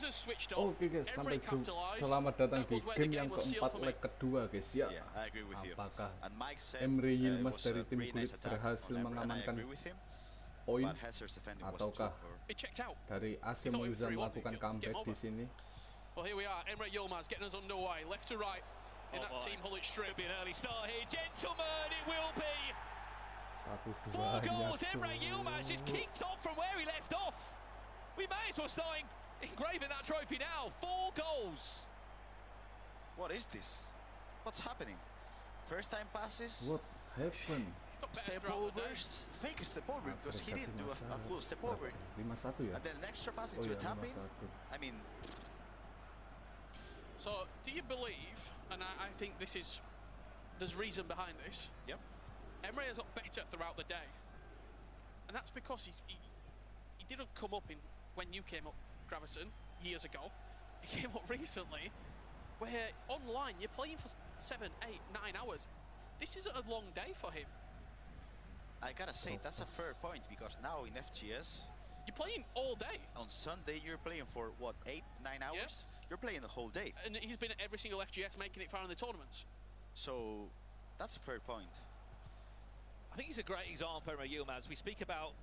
Oke guys, sampai selamat datang di game yang keempat leg kedua guys ya. Apakah Emre Yilmaz dari tim Gullit berhasil mengamankan poin ataukah dari AC Monza melakukan comeback di sini? Well, here we are, Emre Yilmaz getting us underway, left to right in that Team Gullit strip. An early start here, gentlemen, it will be. 4 goals, Emre Yilmaz just kicked off from where he left off. We may as well start engraving that trophy now. 4 goals. What is this? What's happening? First time passes? What happened? Step overs? Fake step over because he didn't do a full step over. 5-1 ya? And then an extra pass into a tap in? I mean... So, do you believe, and I think there's reason behind this. Yep. Emre has got better throughout the day. And that's because he didn't come up in when you came up, Gravison, years ago. He came up recently, where online you're playing for 7, 8, 9 hours. This isn't a long day for him. I gotta say, that's a fair point, because now in FGS... You're playing all day. On Sunday you're playing for, what, 8, 9 hours? Yeah. You're playing the whole day. And he's been at every single FGS making it far in the tournaments. So, that's a fair point. I think he's a great example, Emre Yilmaz. We speak about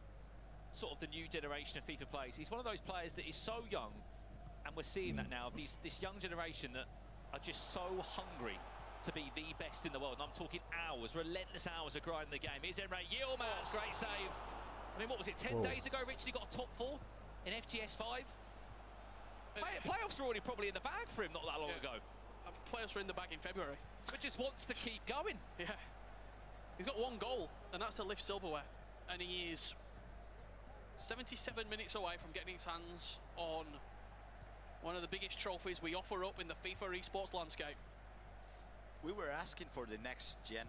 sort of the new generation of FIFA players. He's one of those players that is so young, and we're seeing that now, this young generation that are just so hungry to be the best in the world. And I'm talking hours, relentless hours of grinding the game. Here's Emre Yilmaz, great save. I mean, what was it, 10 days ago, Richard, he got a top 4 in FGS 5? Playoffs are already probably in the bag for him not that long ago. Playoffs are in the bag in February. But just wants to keep going. Yeah. He's got 1 goal, and that's to lift silverware. And he is 77 minutes away from getting his hands on one of the biggest trophies we offer up in the FIFA esports landscape. We were asking for the next generation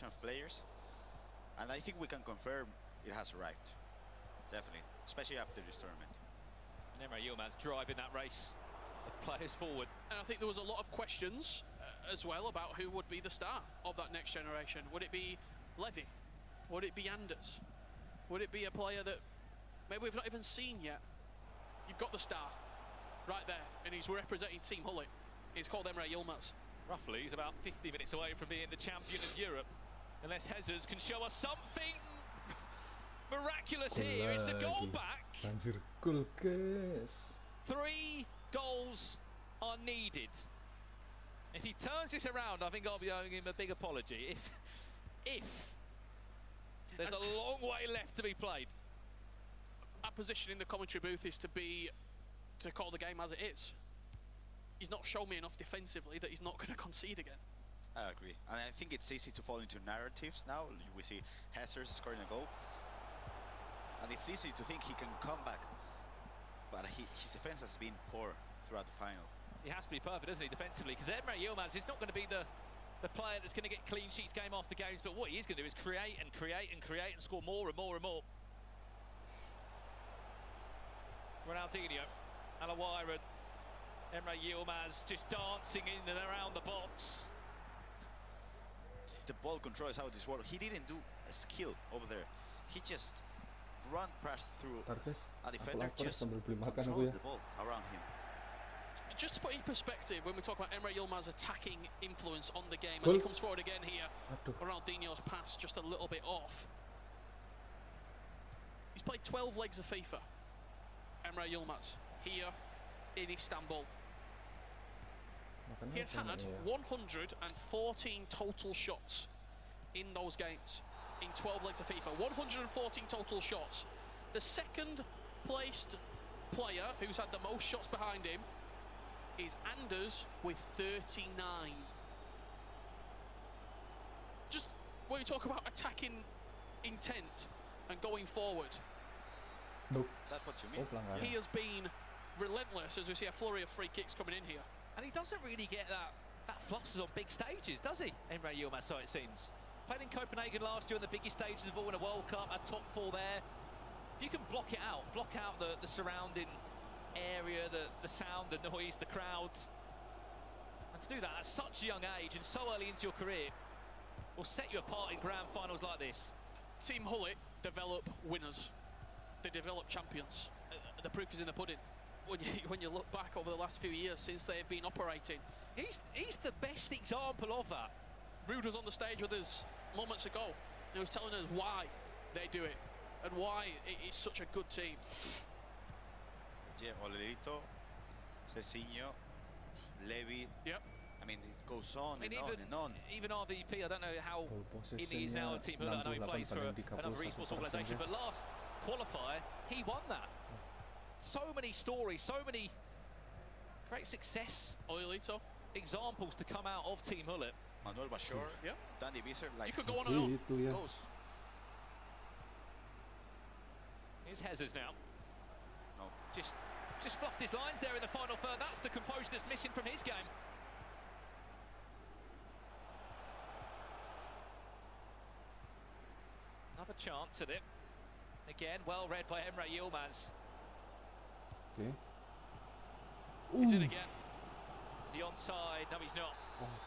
of players, and I think we can confirm it has arrived. Definitely, especially after this tournament. And Emre Yilmaz driving that race of players forward. And I think there was a lot of questions as well about who would be the star of that next generation. Would it be Levy? Would it be Anders? Would it be a player that maybe we've not even seen yet? You've got the star right there, and he's representing Team Gullit. He's called Emre Yilmaz. Roughly, he's about 50 minutes away from being the champion of Europe. Unless Jesus can show us something miraculous here. It's a goal back. 3 goals are needed. If he turns this around, I think I'll be owing him a big apology. If there's a long way left to be played. Our position in the commentary booth is to call the game as it is. He's not shown me enough defensively that he's not going to concede again. I agree, and I think it's easy to fall into narratives now. We see Hazard scoring a goal, and it's easy to think he can come back, but his defense has been poor throughout the final. He has to be perfect, doesn't he, defensively? Because Emre Yilmaz is not going to be the player that's going to get clean sheets game after games, but what he is going to do is create and create and create and score more and more and more. Ronaldinho, Alawaira, Emre Yilmaz just dancing in and around the box. The ball control is how this works. He didn't do a skill over there. He just passed through a defender, just controlled the ball around him. Just to put in perspective, when we talk about Emre Yilmaz's attacking influence on the game, as he comes forward again here, Ronaldinho's pass just a little bit off. He's played 12 legs of FIFA, Emre Yilmaz, here in Istanbul. He has had 114 total shots in those games, in 12 legs of FIFA. 114 total shots. The second placed player who's had the most shots behind him is Anders with 39. Just when you talk about attacking intent and going forward, that's what you mean. He has been relentless, as we see a flurry of free kicks coming in here. And he doesn't really get that flutters on big stages, does he, Emre Yilmaz, so it seems. Played in Copenhagen last year on the biggest stages of all in a World Cup, a top 4 there. If you can block out the surrounding area, the sound, the noise, the crowds, and to do that at such a young age and so early into your career will set you apart in grand finals like this. Team Gullit develop winners. They develop champions. the proof is in the pudding. When you look back over the last few years since they've been operating, He's the best example of that. Ruud was on the stage with us moments ago. He was telling us why they do it and why it's such a good team. Yeah, Olelito, Seikhlasnya, Levy. Yep. I mean, it goes on I mean, and on and on. even RVP, I don't know how Pole in he's now a team. I know he 68 plays for another 31%, esports organisation, but last qualifier he won that. So many stories, so many great success Olelito. examples to come out of Team Gullit. Manuel Bashor, Yeah. Danny Visser, like You could go on and on. Itu ya. goes. Here's Hezers now. No. Just fluffed his lines there in the final third. That's the composure that's missing from his game. Another chance at it. Again, well read by Emre Yilmaz. Oke. He's in again. Is he onside? No, he's not.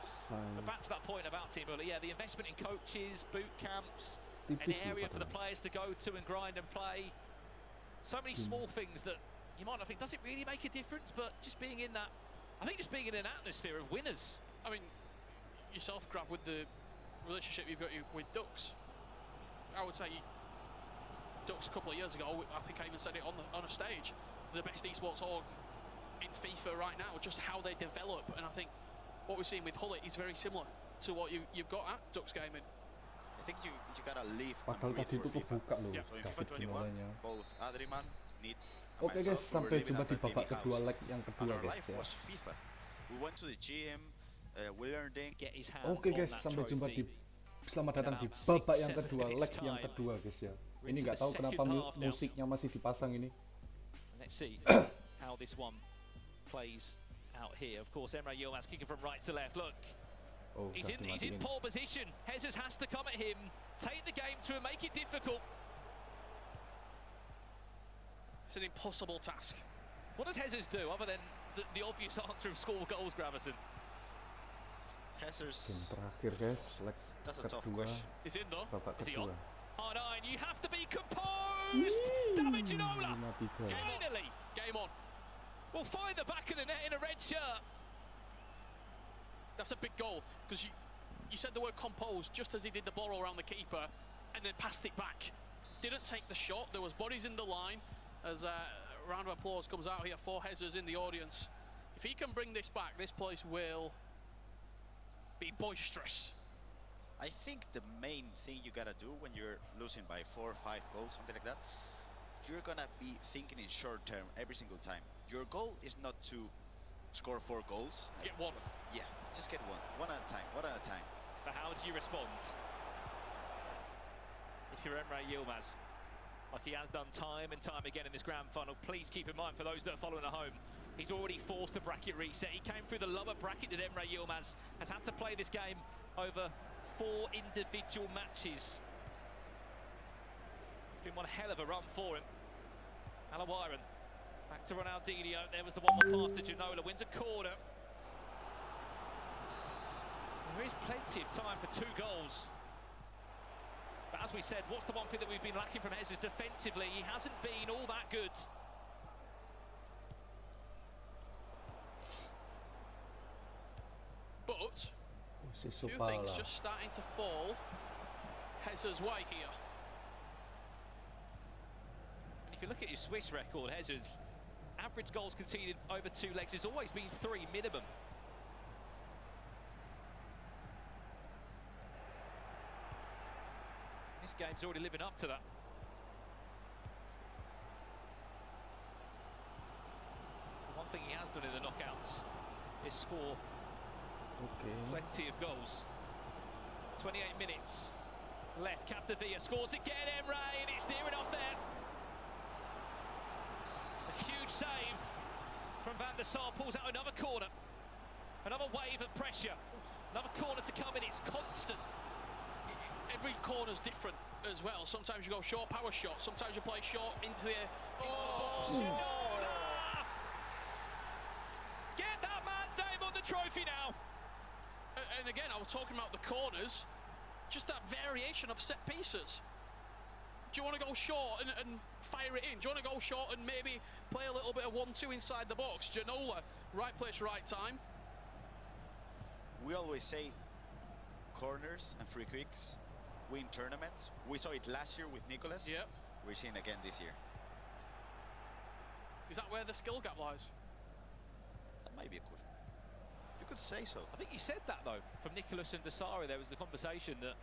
Offside. But back to that point about Team Gullit. Yeah, the investment in coaches, boot camps, an Tipis sih area for the padahal. players to go to and grind and play. So many small things that you might not think, does it really make a difference? But just being in that, I think just being in an atmosphere of winners. I mean, yourself, Grav, with the relationship you've got with Dux, I would say Dux a couple of years ago, I think I even said it on a stage, the best esports org in FIFA right now, just how they develop. And I think what we're seeing with Gullit is very similar to what you've got at Dux Gaming. I think you gotta live and Padahal breathe tadi for itu FIFA. kebuka loh Yeah. So in David FIFA 21, Ginola-nya. both Adriman, Need, and Oke guys, myself, we were sampai living jumpa at di my babak baby kedua house. leg yang And kedua our guys life ya. was FIFA. We went to the GM, we learned it. Get his hands Oke on guys, that sampai jumpa di trophy. selamat datang di about babak 6, yang 7 kedua, minutes leg yang time. kedua guys ya. We're Ini into nggak the tahu kenapa second half now. musiknya masih dipasang ini. Let's see how this one plays out here. Of course, Emre Yilmaz kicking from right to left. Look, Oh, he's udah in dimatiin. pole position. Hezers has to come at him, take the game to him, make it difficult. It's an impossible task. What does Hezers do other than the obvious answer of score goals, Gravison? Game Hezers, terakhir guys, leg that's a tough kedua, question. He's in though. babak Is he on? kedua. R9, you have to be composed. David Ginola 5-3. finally Game on. will find the back of the net in a red shirt. That's a big goal, because you said the word composed just as he did the ball around the keeper and then passed it back. Didn't take the shot. There was bodies in the line. As a round of applause comes out here for Hezers in the audience. If he can bring this back, this place will be boisterous. I think the main thing you gotta do when you're losing by 4 or 5 goals, something like that, you're gonna be thinking in short term every single time. Your goal is not to score 4 goals. Get one. Yeah, just get one at a time, one at a time. But how do you respond? If you're Emre Yilmaz, like he has done time and time again in this grand final, please keep in mind for those that are following at home, he's already forced the bracket reset. He came through the lower bracket that Emre Yilmaz has had to play this game over 4 individual matches. It's been one hell of a run for him. Alawiran back to Ronaldinho. There was the one more pass to Ginola, wins a corner. There is plenty of time for 2 goals. But as we said, what's the one thing that we've been lacking from Hezers defensively? He hasn't been all that good. But Si a few Supala. things just starting to fall Hezers' way here. And if you look at his Swiss record, Hezers' average goals conceded over 2 legs has always been 3 minimum. This game's already living up to that. The one thing he has done in the knockouts is score Oke. plenty of goals. 28 minutes left. Capdevilla scores again, Emre, and it's near enough there. A huge save from Van der Sar, pulls out another corner. Another wave of pressure. Another corner to come in, it's constant. Every corner's different as well. Sometimes you go short power shot, sometimes you play short into the box. Ginola! Get that man's name on the trophy now. And again, I was talking about the corners, just that variation of set pieces. Do you want to go short and fire it in? Do you want to go short and maybe play a little bit of 1-2 inside the box? Ginola, right place, right time. We always say corners and free kicks win tournaments. We saw it last year with Nicolas. Yep. We're seeing again this year. Is that where the skill gap lies? That might be a good. You could say so. I think you said that though. From Nicolas and Dikasih, there was the conversation that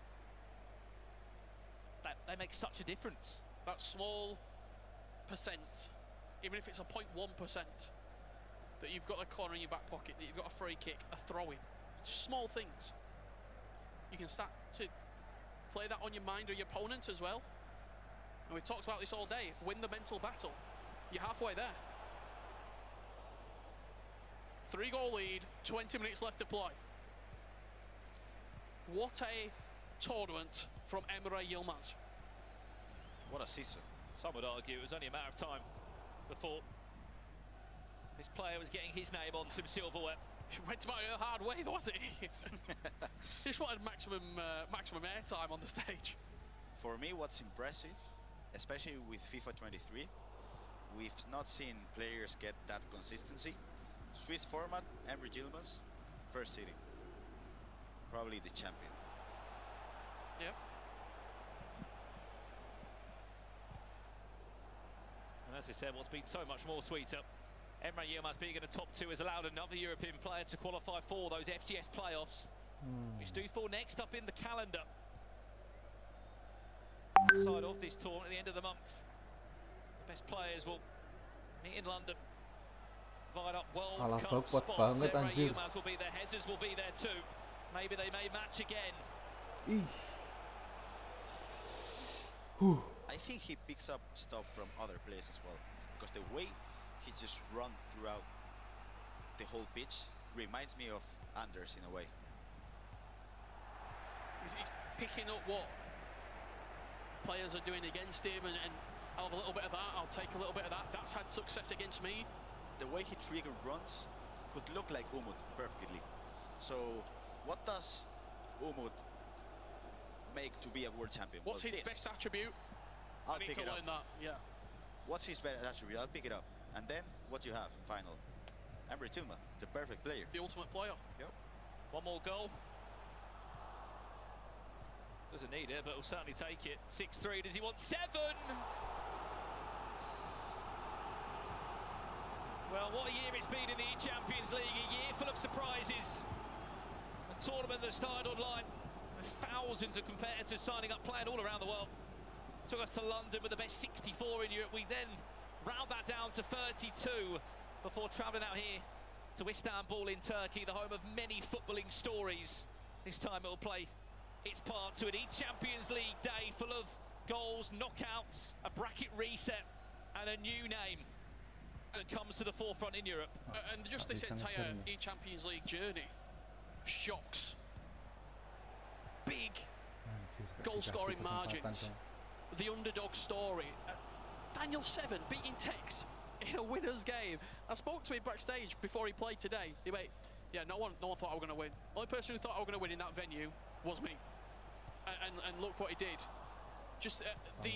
they make such a difference. That small percent, even if it's a 0.1%, that you've got a corner in your back pocket, that you've got a free kick, a throw-in, small things. You can start to play that on your mind or your opponent as well. And we've talked about this all day. Win the mental battle. You're halfway there. 3-goal lead, 20 minutes left to play. What a tournament from Emre Yilmaz. What a season. Some would argue it was only a matter of time before this player was getting his name on some silverware. He went about it a hard way, though, wasn't he? He just wanted maximum airtime on the stage. For me, what's impressive, especially with FIFA 23, we've not seen players get that consistency. Swiss format, Emre Yilmaz, first seeding. Probably the champion. Yep. And as I said, what's been so much more sweeter, Emre Yilmaz being in the top 2 has allowed another European player to qualify for those FGS playoffs, which do fall next up in the calendar. Side off this tournament at the end of the month. The best players will meet in London. Divide up World Cup spots. Emre Yilmaz will be there, Hezes will be there too. Maybe they may match again. I think he picks up stuff from other players as well, because the way he just run throughout the whole pitch reminds me of Anders in a way. He's picking up what players are doing against him, and I'll have a little bit of that, I'll take a little bit of that. That's had success against me. The way he trigger runs could look like Umut perfectly. So what does Umut make to be a world champion? What's his best attribute? I'll pick it up. Learn that. Yeah. What's his best attribute? I'll pick it up. And then what you have final. Emre Yilmaz, it's a perfect player. The ultimate player. Yep. One more goal. Doesn't need it, but will certainly take it. 6-3, does he want 7? Well, what a year it's been in the eChampions League, a year full of surprises. A tournament that started online with thousands of competitors signing up, playing all around the world. Took us to London with the best 64 in Europe. We then round that down to 32 before travelling out here to Istanbul in Turkey, the home of many footballing stories. This time it will play its part to an eChampions League day full of goals, knockouts, a bracket reset and a new name that comes to the forefront in Europe. And just this entire eChampions League journey, shocks, big goal-scoring margins, the underdog story. Daniel Seven beating Tex in a winner's game. I spoke to him backstage before he played today. He went, yeah, no one thought I was going to win. Only person who thought I was going to win in that venue was me. And look what he did. Just the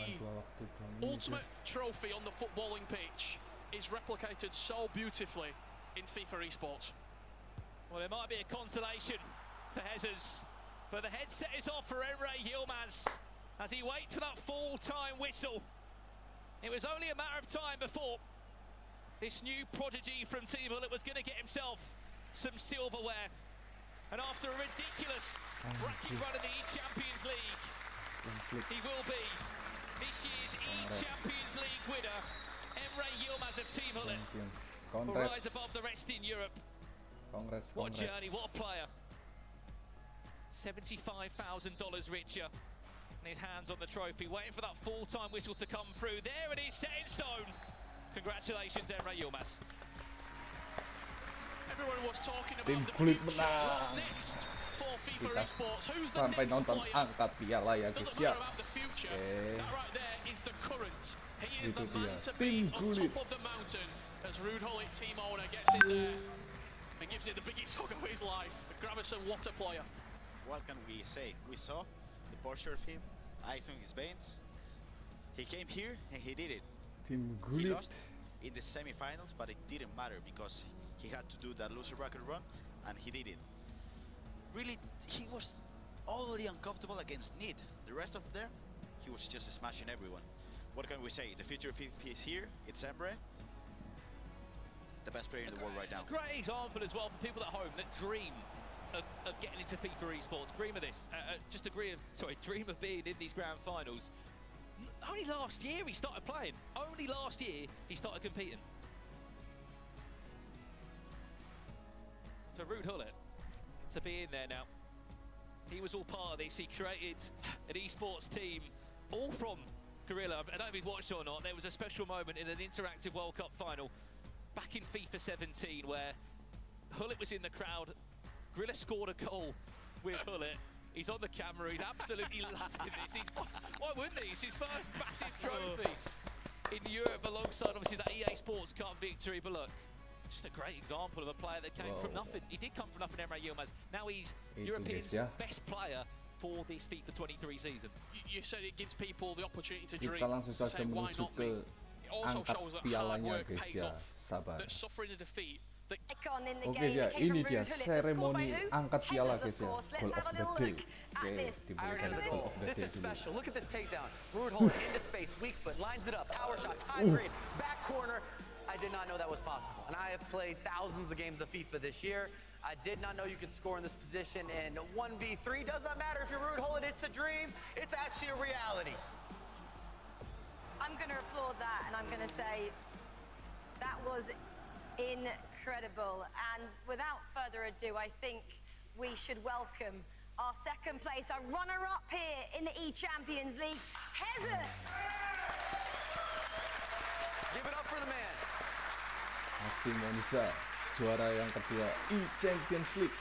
ultimate trophy on the footballing pitch is replicated so beautifully in FIFA esports. Well, there might be a consolation for Hezes, but the headset is off for Emre Yilmaz as he waits for that full-time whistle. It was only a matter of time before this new prodigy from Team Gullit was going to get himself some silverware. And after a ridiculous bracket run in the eChampions League, he will be this year's eChampions League winner. Emre Yilmaz of Team Gullit will rise above the rest in Europe. What a journey, what a player. $75,000 richer. And his hands on the trophy, waiting for that full-time whistle to come through. There it is, set in stone. Congratulations, Emre Yilmaz. Everyone was talking about the future. What's next for FIFA esports? Who's the sampai next nonton player? angkat piala ya guys Doesn't ya. matter about the future. Okay. That right there is the current. He is Itu the man dia. to Tim beat on Gullit. top of the mountain as Ruud Gullit, team owner, gets in there and gives it the biggest hug of his life. Gravison, what a player. What can we say? We saw the posture of him, ice on his veins. He came here and he did it. Tim He Gullit. lost in the semi-finals, but it didn't matter because he had to do that loser bracket run, and he did it. Really, he was already uncomfortable against Need. The rest of there, he was just smashing everyone. What can we say? The future of FIFA is here. It's Emre, the best player in the world right now. A great example as well for people at home that dream of getting into FIFA esports. Dream of this. Just dream of being in these grand finals. Only last year he started playing. Only last year he started competing. For Ruud Gullit to be in there now. He was all part of this. He created an esports team, all from Gorilla. I don't know if he's watched or not. There was a special moment in an interactive World Cup final back in FIFA 17 where Gullit was in the crowd. Gorilla scored a goal with Gullit. He's on the camera. He's absolutely loving this. Why wouldn't he? It's his first massive trophy in Europe alongside obviously that EA Sports Cup victory. But look, just a great example of a player that came from nothing. He did come from nothing, Emre Yilmaz. Now he's Europe's best player for this FIFA 23 season. You said it gives people the opportunity to dream. Kita langsung To saja say, why menuju not me? ke It also angkat shows that hard pialanya work guys pays ya, off. sabar. That suffering a defeat. That Oke ya, ini dia seremoni angkat piala guys ya, Goal of the Day. Oke, diberikan Goal of the Day This is dulu. special. Look at this takedown. Ruud Gullit into space, weak foot, lines it up, power shot, high grade, back corner. I did not know that was possible. And I have played thousands of games of FIFA this year. I did not know you could score in this position. And 1v3 does not matter if you're Ruud Gullit. It's a dream. It's actually a reality. I'm going to applaud that, and I'm going to say that was incredible. And without further ado, I think we should welcome our second place, our runner-up here in the eChampions League, Jesus. Give it up for the man. Masih Monza, juara yang kedua eChampions League.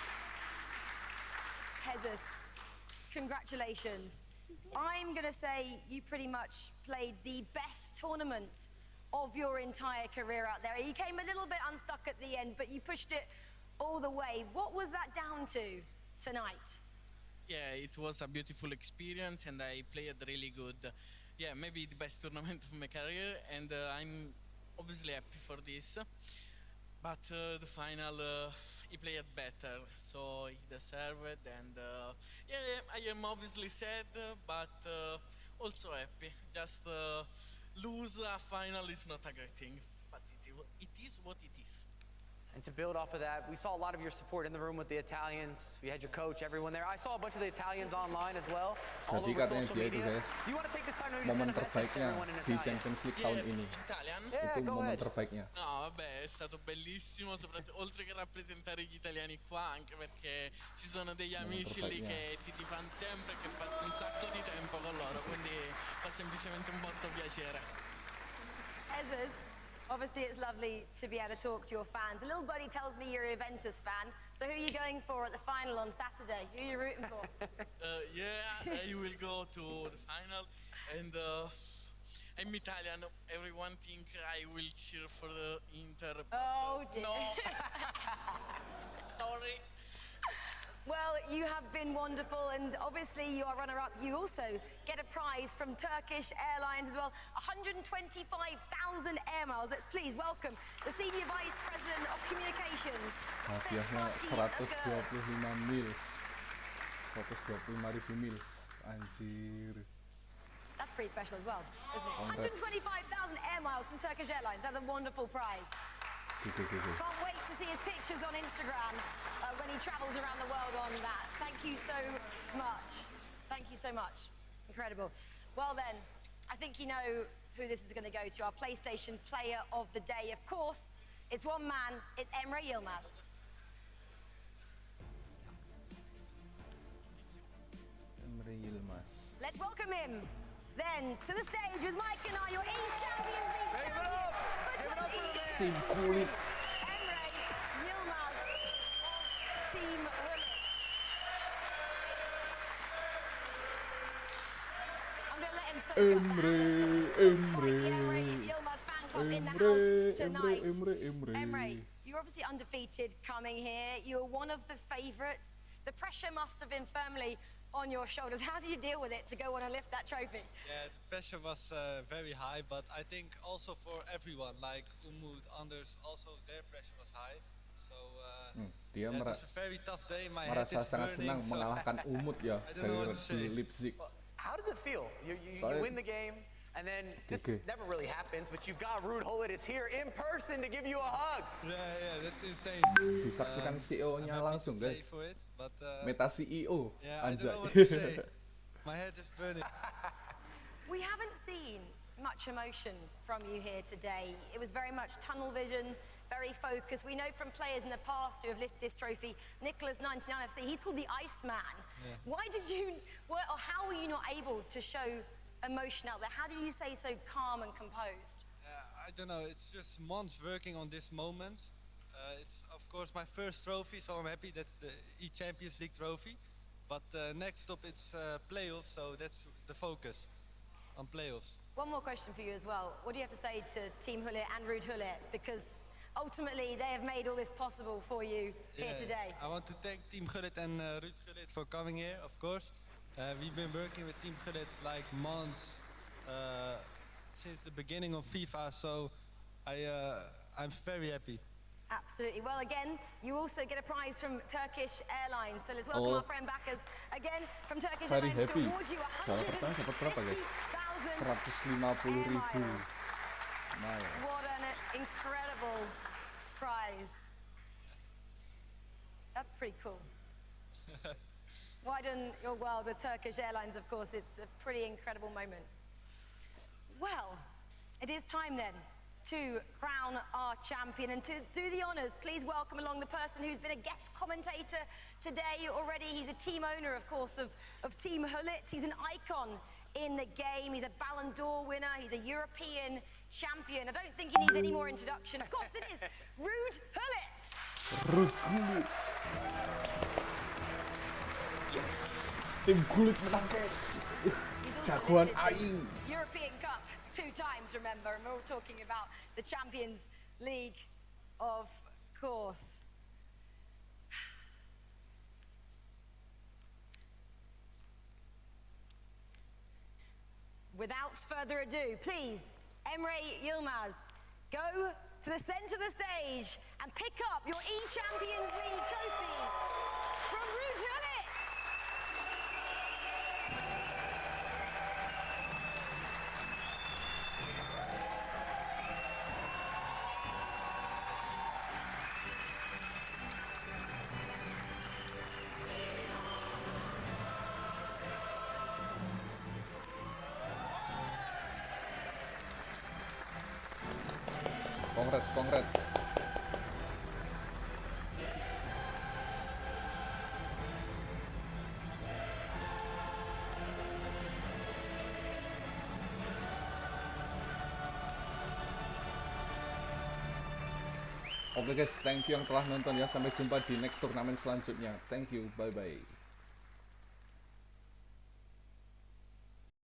Jesus, congratulations. I'm going to say you pretty much played the best tournament of your entire career out there. You came a little bit unstuck at the end, but you pushed it all the way. What was that down to tonight? Yeah, it was a beautiful experience and I played really good. Yeah, maybe the best tournament of my career, and I'm obviously happy for this. But the final, he played better, so he deserved it. And yeah, I am obviously sad, but also happy. Just lose a final is not a great thing, but it is what it is. And to build off of that, we saw a lot of your support in the room with the Italians. We had your coach, everyone there. I saw a bunch of the Italians online as well, all Jadi over katanya social dia itu media. guys, Do you want to take this time to momen send a message to terbaiknya everyone in di Italia? Champions League tahun ini. Italian? Yeah, Itu go momen ahead. terbaiknya. No, vabbè, è stato bellissimo, oltre che rappresentare gli italiani qua, anche perché ci sono degli amici lì che ti tifano sempre, che passi un sacco di tempo con loro, quindi fa semplicemente un botto piacere. Jesus, obviously it's lovely to be able to talk to your fans. A little buddy tells me you're a Juventus fan, so who are you going for at the final on Saturday? Who are you rooting for? Yeah, I will go to the final, and I'm Italian. Everyone think I will cheer for the Inter. But, Oh, dear. No. Sorry. Well, you have been wonderful, and obviously you are runner-up. You also get a prize from Turkish Airlines as well, 125,000 air miles. Let's please welcome the Senior Vice President of Communications. Hadiahnya 125 mils. 125.000 mils. Anjir. That's pretty special as well, isn't it? Congrats. 125,000 air miles from Turkish Airlines. That's a wonderful prize. Can't wait to see his pictures on Instagram when he travels around the world on that. Thank you so much. Thank you so much. Incredible. Well then, I think you know who this is going to go to, our PlayStation Player of the Day. Of course, it's one man, it's Emre Yilmaz. Emre Yilmaz. Let's welcome him then to the stage with Mike and I, your eChampions League Give it champion up! for Give it up for the man! Tim Gullit. Emre Yilmaz of Team Gullit. I'm going to let him soak up the atmosphere for the Emre Yilmaz fan club in the house tonight. Emre, you're obviously undefeated coming here. You're one of the favourites. The pressure must have been firmly on your shoulders. How do you deal with it to go on and lift that trophy? Yeah, the pressure was very high, but I think also for everyone, like Umut, Anders, also their pressure was high. So dia it was a very tough day. My head merasa is sangat senang burning. So mengalahkan Umut ya I don't know dari what to say. Leipzig. How does it feel? You win the game, and then this never really happens, but you've got Ruud Gullit is here in person to give you a hug. Yeah, that's insane. Disaksikan CEO-nya langsung, guys. For it, but, Meta CEO. yeah, I Anjay. don't know what to say. My head is burning. We haven't seen much emotion from you here today. It was very much tunnel vision, very focused. We know from players in the past who have lifted this trophy, Nicholas 99 FC, he's called the Iceman. Yeah. Why did you, or how were you not able to show emotion out there? How do you stay so calm and composed? I don't know, it's just months working on this moment. It's of course my first trophy, so I'm happy that's the eChampions League trophy. But next stop it's playoffs, so that's the focus on playoffs. One more question for you as well. What do you have to say to Team Gullit and Ruud Gullit? Because ultimately they have made all this possible for you here today. I want to thank Team Gullit and Ruud Gullit for coming here, of course. We've been working with Team Gullit like months since the beginning of FIFA, so I'm very happy. Absolutely. Well, again, you also get a prize from Turkish Airlines. So let's welcome our friend Backers again from Turkish Very Airlines happy. to award you Dapat berapa, guys? 150,000 150.000 miles. miles. What an incredible prize. That's pretty cool. Widen your world with Turkish Airlines, of course. It's a pretty incredible moment. Well, it is time then to crown our champion, and to do the honours, please welcome along the person who's been a guest commentator today already. He's a team owner, of course, of Team Gullit. He's an icon in the game. He's a Ballon d'Or winner. He's a European champion. I don't think he needs any more introduction. Of course, it is Ruud Gullit. Ruud Gullit. Yes, tim Gullit menang, guys. Jagoan aing. European Cup 2 times, remember, and we're all talking about the Champions League, of course. Without further ado, please, Emre Yilmaz, go to the centre of the stage and pick up your eChampions League trophy from Ruud Gullit. Congrats. Oke guys, thank you yang telah nonton ya. Sampai jumpa di next turnamen selanjutnya. Thank you, bye-bye.